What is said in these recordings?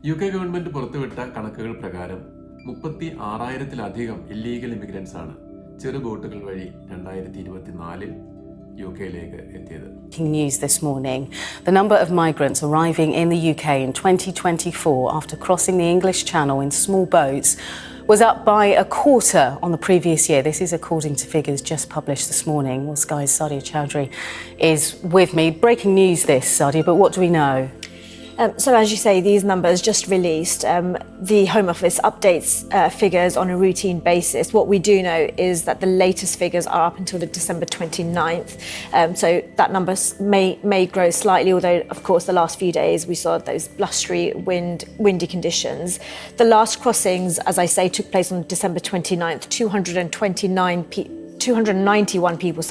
UK government പുറത്തുവിട്ട കണക്കുകൾ പ്രകാരം 36,000-ലധികം ഇല്ലീഗൽ ഇമിഗ്രൻസ് ആണ് ചെറു ബോട്ടുകൾ വഴി 2024-ൽ യുകെയിലേക്ക് എത്തിയത്. News this morning. The number of migrants arriving in the UK in 2024 after crossing the English Channel in small boats was up by a quarter on the previous year. This is according to figures just published this morning. Well, Sky's Sadia Chowdhury is with me. Breaking news this, Sadia, but what do we know? So as you say, these numbers just released. The Home Office updates figures on a routine basis. What we do know is that the latest figures are up until the December 29th. So that number may grow slightly, although of course the last few days we saw those blustery windy conditions. The last crossings, as I say, took place on December 29th. 291 people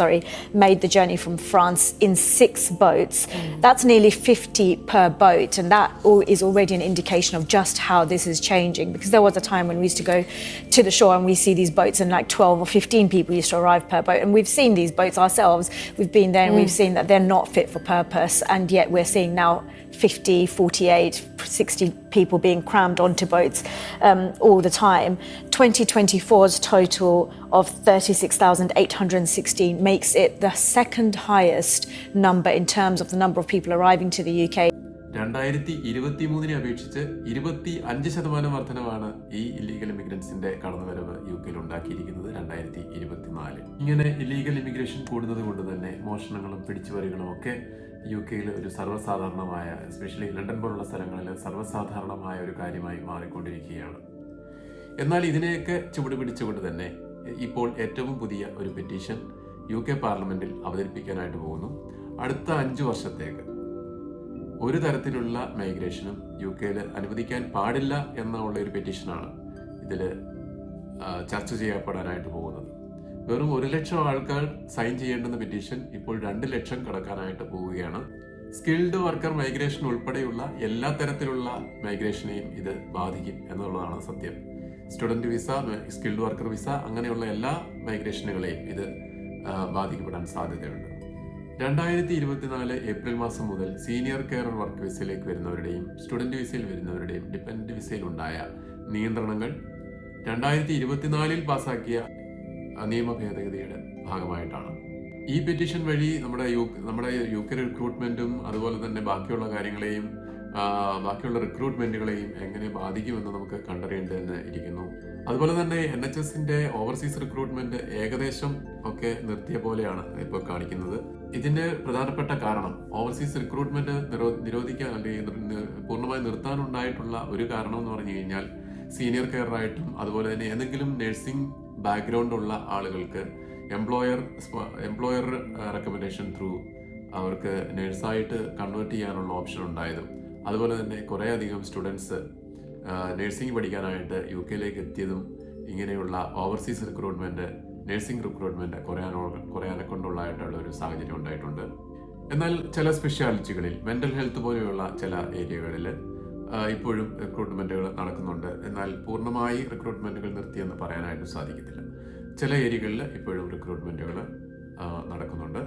made the journey from France in 6 boats. That's nearly 50 per boat, and that is already an indication of just how this is changing, because there was a time when we used to go to the shore and we see these boats and like 12 or 15 people used to arrive per boat, and we've seen these boats ourselves. We've been there and we've seen that they're not fit for purpose, and yet we're seeing now 50, 48, 60 people being crammed onto boats all the time. 2024's total of 36,816 makes it the second highest number in terms of the number of people arriving to the UK. 2023 അപേക്ഷിച്ച് 25% വർധനവാണ് ഈ illegal ഇമിഗ്രൻസിന്റെ കടന്നുവരവ് യുകെയിൽ ഉണ്ടാക്കിയിരിക്കുന്നത് 2024. ഇങ്ങനെ illegal immigration കൂടുന്നത് കൊണ്ട് തന്നെ മോഷണങ്ങളും പിടിച്ചുപറികളും ഒക്കെ യുകെയിൽ ഒരു സർവ്വസാധാരണമായ, especially London പോലുള്ള സ്ഥലങ്ങളിൽ സർവ്വസാധാരണമായ ഒരു കാര്യമായി മാറിക്കൊണ്ടിരിക്കുകയാണ്. എന്നാൽ ഇതിനെയൊക്കെ ചുവട് പിടിച്ചുകൊണ്ട് തന്നെ ഇപ്പോൾ ഏറ്റവും പുതിയ ഒരു പെറ്റീഷൻ UK പാർലമെന്റിൽ അവതരിപ്പിക്കാനായിട്ട് പോകുന്നു. അടുത്ത 5 വർഷത്തേക്ക് ഒരു തരത്തിലുള്ള മൈഗ്രേഷനും യുകെയിൽ അനുവദിക്കാൻ പാടില്ല എന്നുള്ള ഒരു പെറ്റീഷനാണ് ഇതിൽ ചർച്ച ചെയ്യപ്പെടാനായിട്ട് പോകുന്നത്. വെറും 1 ലക്ഷം ആൾക്കാർ സൈൻ ചെയ്യേണ്ടുന്ന പെറ്റീഷൻ ഇപ്പോൾ 2 ലക്ഷം കടക്കാനായിട്ട് പോവുകയാണ്. സ്കിൽഡ് വർക്കർ മൈഗ്രേഷൻ ഉൾപ്പെടെയുള്ള എല്ലാ തരത്തിലുള്ള മൈഗ്രേഷനെയും ഇത് ബാധിക്കും എന്നുള്ളതാണ് സത്യം. Student visa, skilled worker visa, അങ്ങനെയുള്ള എല്ലാ മൈഗ്രേഷനുകളെയും ഇത് ബാധിക്കപ്പെടാൻ സാധ്യതയുണ്ട്. 2024 ഏപ്രിൽ മാസം മുതൽ സീനിയർ കെയർ വർക്ക് വിസയിലേക്ക് വരുന്നവരുടെയും സ്റ്റുഡന്റ് വിസയിൽ വരുന്നവരുടെയും ഡിപെൻഡന്റ് വിസയിലുണ്ടായ നിയന്ത്രണങ്ങൾ 2024 പാസാക്കിയ നിയമ ഭേദഗതിയുടെ ഭാഗമായിട്ടാണ്. ഈ പെറ്റീഷൻ വഴി നമ്മുടെ യുകെ റിക്രൂട്ട്മെന്റും അതുപോലെ തന്നെ ബാക്കിയുള്ള കാര്യങ്ങളെയും ബാക്കിയുള്ള റിക്രൂട്ട്മെന്റുകളെയും എങ്ങനെ ബാധിക്കുമെന്ന് നമുക്ക് കണ്ടറിയേണ്ടതെന്ന് ഇരിക്കുന്നു. അതുപോലെ തന്നെ NHSന്റെ ഓവർസീസ് റിക്രൂട്ട്മെന്റ് ഏകദേശം ഒക്കെ നിർത്തിയ പോലെയാണ് ഇപ്പോൾ കാണിക്കുന്നത്. ഇതിന്റെ പ്രധാനപ്പെട്ട കാരണം ഓവർസീസ് റിക്രൂട്ട്മെന്റ് നിരോധിക്കാൻ അല്ലെങ്കിൽ പൂർണ്ണമായി നിർത്താനുണ്ടായിട്ടുള്ള ഒരു കാരണം എന്ന് പറഞ്ഞു കഴിഞ്ഞാൽ സീനിയർ കെയറായിട്ടും അതുപോലെ തന്നെ ഏതെങ്കിലും നഴ്സിംഗ് ബാക്ക്ഗ്രൗണ്ട് ഉള്ള ആളുകൾക്ക് എംപ്ലോയർ റെക്കമെൻഡേഷൻ ത്രൂ അവർക്ക് നഴ്സായിട്ട് കൺവേർട്ട് ചെയ്യാനുള്ള ഓപ്ഷൻ ഉണ്ടായതും അതുപോലെ തന്നെ കുറേ അധികം സ്റ്റുഡൻസ് നഴ്സിംഗ് പഠിക്കാനായിട്ട് യുകെയിലേക്ക് എത്തിയതും ഇങ്ങനെയുള്ള ഓവർസീസ് റിക്രൂട്ട്മെന്റ്, നഴ്സിംഗ് റിക്രൂട്ട്മെന്റ് കുറയാനെ കൊണ്ടുള്ളതായിട്ടുള്ള ഒരു സാഹചര്യം ഉണ്ടായിട്ടുണ്ട്. എന്നാൽ ചില സ്പെഷ്യാലിറ്റികളിൽ മെന്റൽ ഹെൽത്ത് പോലെയുള്ള ചില ഏരിയകളിൽ ഇപ്പോഴും റിക്രൂട്ട്മെന്റുകൾ നടക്കുന്നുണ്ട്. എന്നാൽ പൂർണ്ണമായി റിക്രൂട്ട്മെന്റുകൾ നിർത്തിയെന്ന് പറയാനായിട്ട് സാധിക്കത്തില്ല. ചില ഏരിയകളിൽ ഇപ്പോഴും റിക്രൂട്ട്മെന്റുകൾ നടക്കുന്നുണ്ട്.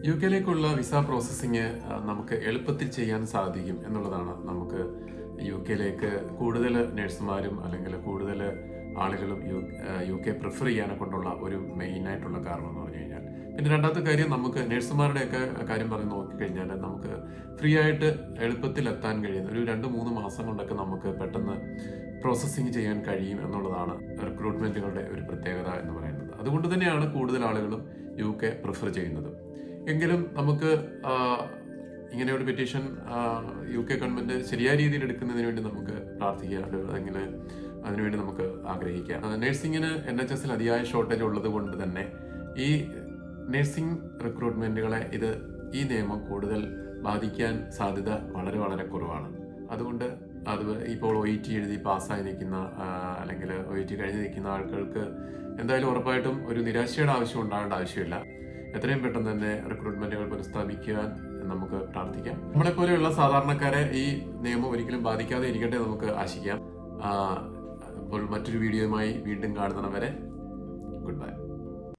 യുകെയിലേക്കുള്ള വിസ പ്രോസസ്സിങ് നമുക്ക് എളുപ്പത്തിൽ ചെയ്യാൻ സാധിക്കും എന്നുള്ളതാണ് നമുക്ക് യുകെയിലേക്ക് കൂടുതൽ നഴ്സുമാരും അല്ലെങ്കിൽ കൂടുതൽ ആളുകളും യുകെ പ്രിഫർ ചെയ്യാനെ കൊണ്ടുള്ള ഒരു മെയിനായിട്ടുള്ള കാരണം എന്ന് പറഞ്ഞു കഴിഞ്ഞാൽ. പിന്നെ രണ്ടാമത്തെ കാര്യം, നമുക്ക് നഴ്സുമാരുടെയൊക്കെ കാര്യം പറഞ്ഞ് നോക്കിക്കഴിഞ്ഞാൽ നമുക്ക് ഫ്രീ ആയിട്ട് എളുപ്പത്തിൽ എത്താൻ കഴിയുന്ന ഒരു 2-3 മാസം കൊണ്ടൊക്കെ നമുക്ക് പെട്ടെന്ന് പ്രോസസ്സിങ് ചെയ്യാൻ കഴിയും എന്നുള്ളതാണ് റിക്രൂട്ട്മെന്റുകളുടെ ഒരു പ്രത്യേകത എന്ന് പറയുന്നത്. അതുകൊണ്ട് തന്നെയാണ് കൂടുതൽ ആളുകളും യുകെ പ്രിഫർ ചെയ്യുന്നത്. എങ്കിലും നമുക്ക് ഇങ്ങനെ ഒരു പെറ്റീഷൻ യുകെ ഗവൺമെന്റ് ശരിയായ രീതിയിൽ എടുക്കുന്നതിന് വേണ്ടി നമുക്ക് പ്രാർത്ഥിക്കാം, അല്ലെങ്കിൽ അതിനുവേണ്ടി നമുക്ക് ആഗ്രഹിക്കാം. നഴ്സിംഗിന് NHSൽ അതിയായ ഷോർട്ടേജ് ഉള്ളത് കൊണ്ട് തന്നെ ഈ നഴ്സിംഗ് റിക്രൂട്ട്മെന്റുകളെ ഈ നിയമം കൂടുതൽ ബാധിക്കാൻ സാധ്യത വളരെ വളരെ കുറവാണ്. അതുകൊണ്ട് ഇപ്പോൾ OET എഴുതി പാസ്സായി നിൽക്കുന്ന അല്ലെങ്കിൽ OET കഴിഞ്ഞ് നിൽക്കുന്ന ആളുകൾക്ക് എന്തായാലും ഉറപ്പായിട്ടും ഒരു നിരാശയുടെ ആവശ്യം ഉണ്ടാകേണ്ട ആവശ്യമില്ല. എത്രയും പെട്ടെന്ന് തന്നെ റിക്രൂട്ട്മെന്റുകൾ പുനഃസ്ഥാപിക്കാൻ നമുക്ക് പ്രാർത്ഥിക്കാം. നമ്മളെപ്പോലെയുള്ള സാധാരണക്കാരെ ഈ നിയമം ഒരിക്കലും ബാധിക്കാതെ ഇരിക്കട്ടെ നമുക്ക് ആശിക്കാം. അപ്പോൾ മറ്റൊരു വീഡിയോയുമായി വീണ്ടും കാണുന്നവരെ ഗുഡ് ബൈ.